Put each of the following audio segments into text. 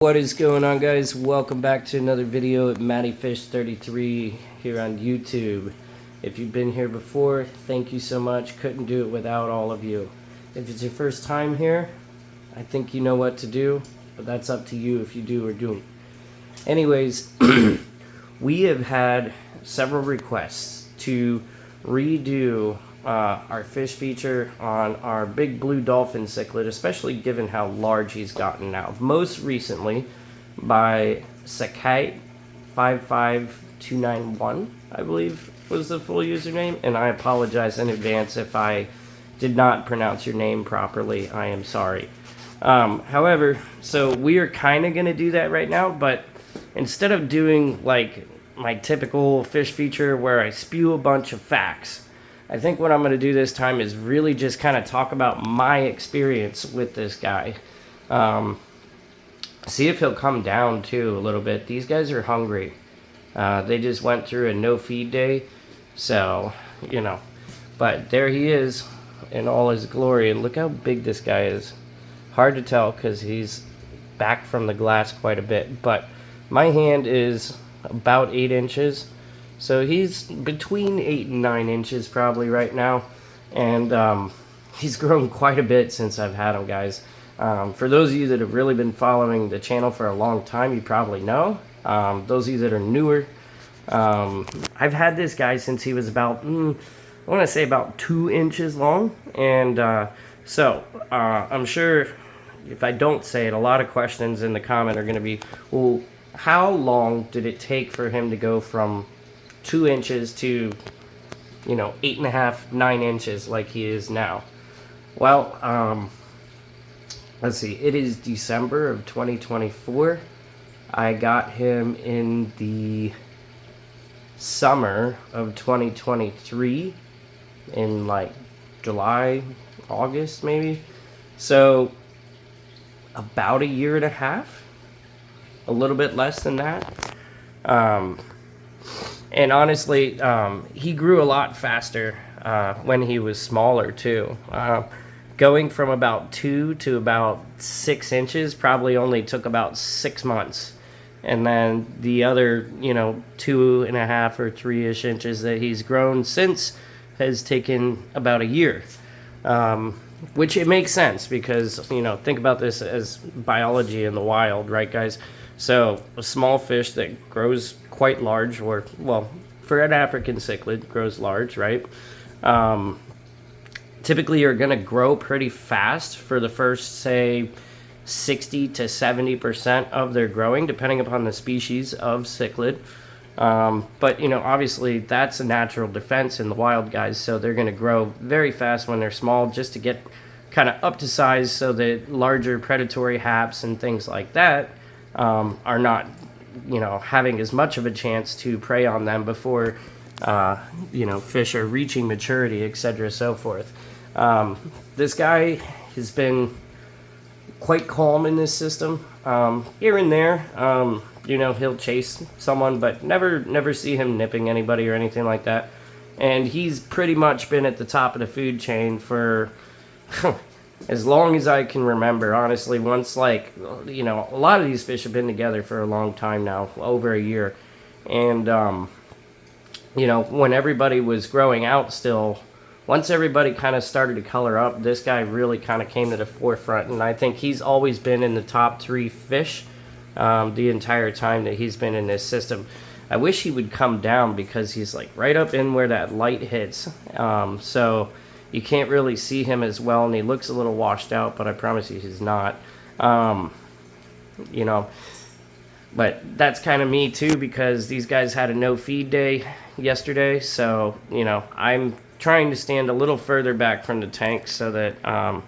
What is going on, guys? Welcome back to another video at MattyFish33 here on YouTube. If you've been here before, thank you so much. Couldn't do it without all of you. If it's your first time here, I think you know what to do, but that's up to you if you do or don't. Anyways, we have had several requests to redo our fish feature on our big blue dolphin cichlid, especially given how large he's gotten now. Most recently by Sakai 55291, I believe was the full username, and I apologize in advance if I did not pronounce your name properly. I am sorry. However, so we are kind of going to do that right now, but instead of doing like my typical fish feature where I spew a bunch of facts, I think what I'm going to do this time is really just kind of talk about my experience with this guy. See if he'll come down too a little bit. These guys are hungry. They just went through a no feed day. So, you know. But there he is in all his glory. And look how big this guy is. Hard to tell because he's back from the glass quite a bit. But my hand is about 8 inches. So he's between 8 and 9 inches probably right now, and he's grown quite a bit since I've had him, guys. For those of you that have really been following the channel for a long time, you probably know. Those of you that are newer, I've had this guy since he was about, I want to say about 2 inches long, and I'm sure if I don't say it, a lot of questions in the comment are going to be, well, how long did it take for him to go from 2 inches to, 8.5, 9 inches like he is now? Well, let's see, it is December of 2024. I got him in the summer of 2023 in like July, August maybe. So about a year and a half, a little bit less than that. And honestly, he grew a lot faster when he was smaller too. Going from about 2 to about 6 inches probably only took about 6 months. And then the other, 2.5 or 3-ish inches that he's grown since has taken about a year. Which it makes sense because, think about this as biology in the wild, right, guys? So a small fish that grows quite large, or, well, for an African cichlid, grows large, right? Typically you're going to grow pretty fast for the first, say, 60 to 70% of their growing, depending upon the species of cichlid. But, obviously that's a natural defense in the wild, guys, so they're going to grow very fast when they're small just to get kind of up to size so that larger predatory haps and things like that are not, having as much of a chance to prey on them before, fish are reaching maturity, etc., so forth. This guy has been quite calm in this system. Here and there, he'll chase someone, but never see him nipping anybody or anything like that. And he's pretty much been at the top of the food chain for as long as I can remember, honestly. Once, a lot of these fish have been together for a long time now, over a year. And, when everybody was growing out still, once everybody kind of started to color up, this guy really kind of came to the forefront. And I think he's always been in the top 3 fish the entire time that he's been in this system. I wish he would come down because he's like right up in where that light hits. So you can't really see him as well, and he looks a little washed out, but I promise you he's not. But that's kind of me too, because these guys had a no feed day yesterday, so I'm trying to stand a little further back from the tank so that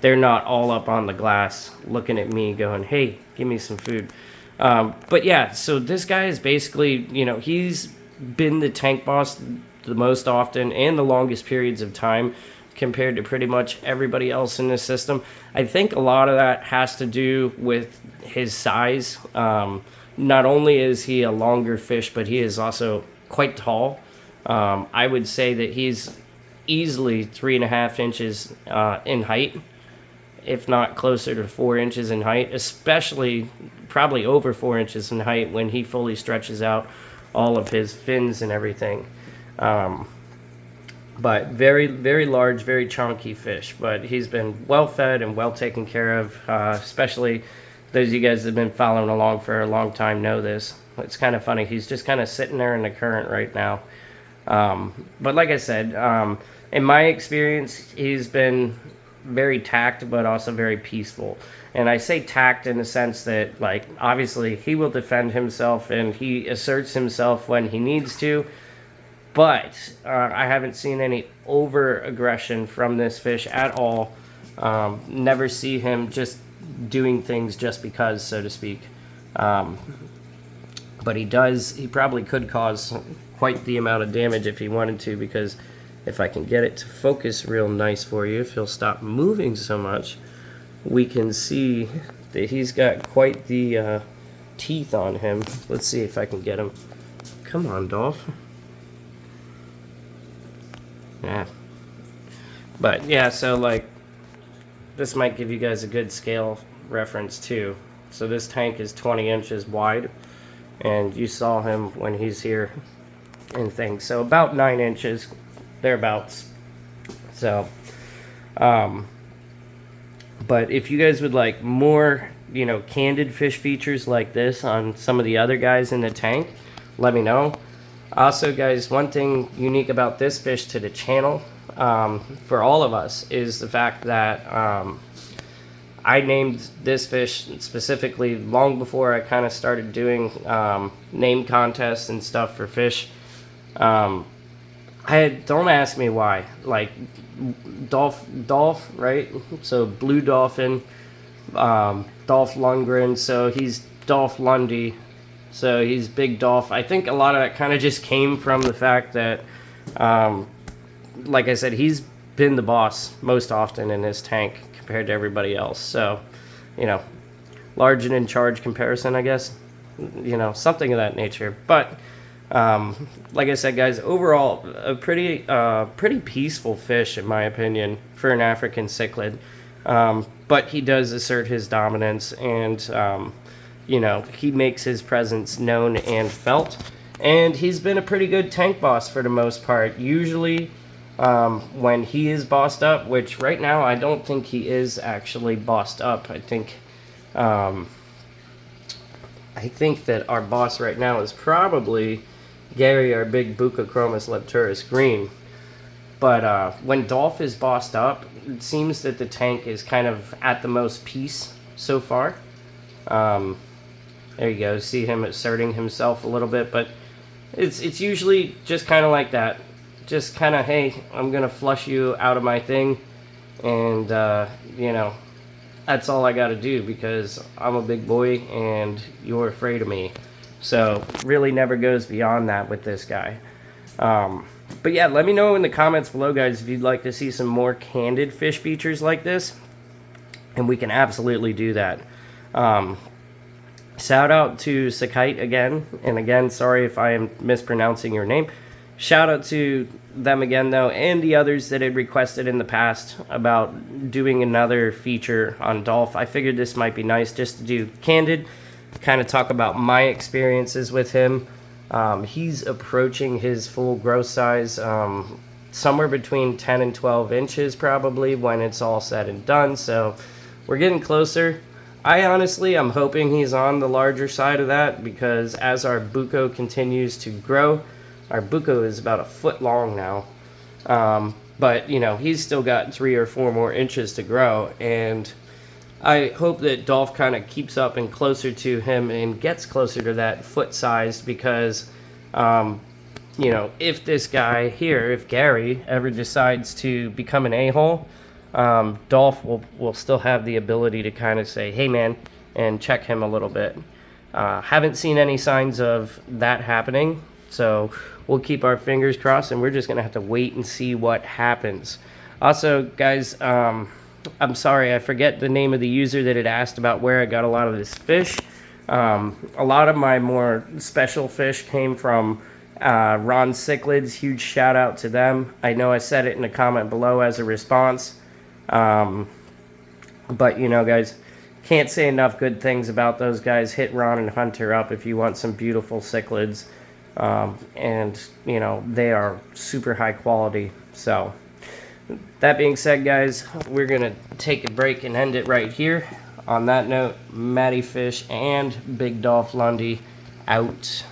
they're not all up on the glass looking at me going, hey, give me some food. But yeah, so this guy is basically, he's been the tank boss the most often and the longest periods of time compared to pretty much everybody else in this system. I think a lot of that has to do with his size. Not only is he a longer fish, but he is also quite tall. I would say that he's easily 3.5 inches in height. if not closer to 4 inches in height, especially probably over 4 inches in height when he fully stretches out all of his fins and everything. But very, very large, very chunky fish. But he's been well fed and well taken care of, especially those of you guys that have been following along for a long time know this. It's kind of funny. He's just kind of sitting there in the current right now. But like I said, in my experience, he's been very tact, but also very peaceful. And I say tact in the sense that, like, obviously he will defend himself and he asserts himself when he needs to. But I haven't seen any over-aggression from this fish at all. Never see him just doing things just because, so to speak. But he probably could cause quite the amount of damage if he wanted to, because if I can get it to focus real nice for you, if he'll stop moving so much, we can see that he's got quite the teeth on him. Let's see if I can get him. Come on, Dolph. Yeah. But yeah, so like, this might give you guys a good scale reference too. So this tank is 20 inches wide, and you saw him when he's here and things. So about 9 inches, thereabouts. So, but if you guys would like more, you know, candid fish features like this on some of the other guys in the tank, let me know. Also, guys, one thing unique about this fish to the channel, for all of us, is the fact that I named this fish specifically long before I kind of started doing name contests and stuff for fish. Don't ask me why. Like, Dolph, right? So blue dolphin, Dolph Lundgren. So he's Dolph Lundy. So he's Big Dolph. I think a lot of that kind of just came from the fact that, like I said, he's been the boss most often in this tank compared to everybody else. So, you know, large and in charge comparison, I guess. You know, something of that nature. But, like I said, guys, overall, a pretty peaceful fish, in my opinion, for an African cichlid. But he does assert his dominance, and you know, he makes his presence known and felt. And he's been a pretty good tank boss for the most part. Usually, when he is bossed up, which right now I don't think he is actually bossed up. I think that our boss right now is probably Gary, our big Buccochromis lepturus green. But when Dolph is bossed up, it seems that the tank is kind of at the most peace so far. There you go. See him asserting himself a little bit, but it's usually just kind of like that. Just kind of, hey, I'm gonna flush you out of my thing, and you know, that's all I got to do because I'm a big boy and you're afraid of me. So really never goes beyond that with this guy. But yeah, let me know in the comments below, guys, if you'd like to see some more candid fish features like this, and we can absolutely do that. Shout out to Sakite again, and again, sorry if I am mispronouncing your name. Shout out to them again, though, and the others that had requested in the past about doing another feature on Dolph. I figured this might be nice just to do candid, kind of talk about my experiences with him. He's approaching his full growth size, somewhere between 10 and 12 inches probably when it's all said and done, so we're getting closer. I'm hoping he's on the larger side of that, because as our bucco continues to grow, our bucco is about 1 foot long now, but you know, he's still got 3 or 4 more inches to grow, and I hope that Dolph kind of keeps up and closer to him and gets closer to that foot size, because you know, if this guy here, if Gary ever decides to become an a-hole, Dolph will still have the ability to kind of say, hey man, and check him a little bit. Haven't seen any signs of that happening, so we'll keep our fingers crossed, and we're just going to have to wait and see what happens. Also, guys, I'm sorry, I forget the name of the user that had asked about where I got a lot of this fish. A lot of my more special fish came from Ron Cichlids. Huge shout out to them. I know I said it in a comment below as a response. But, you know, guys, can't say enough good things about those guys. Hit Ron and Hunter up if you want some beautiful cichlids. And, you know, they are super high quality. So, that being said, guys, we're going to take a break and end it right here. On that note, Matty Fish and Big Dolph Lundy out.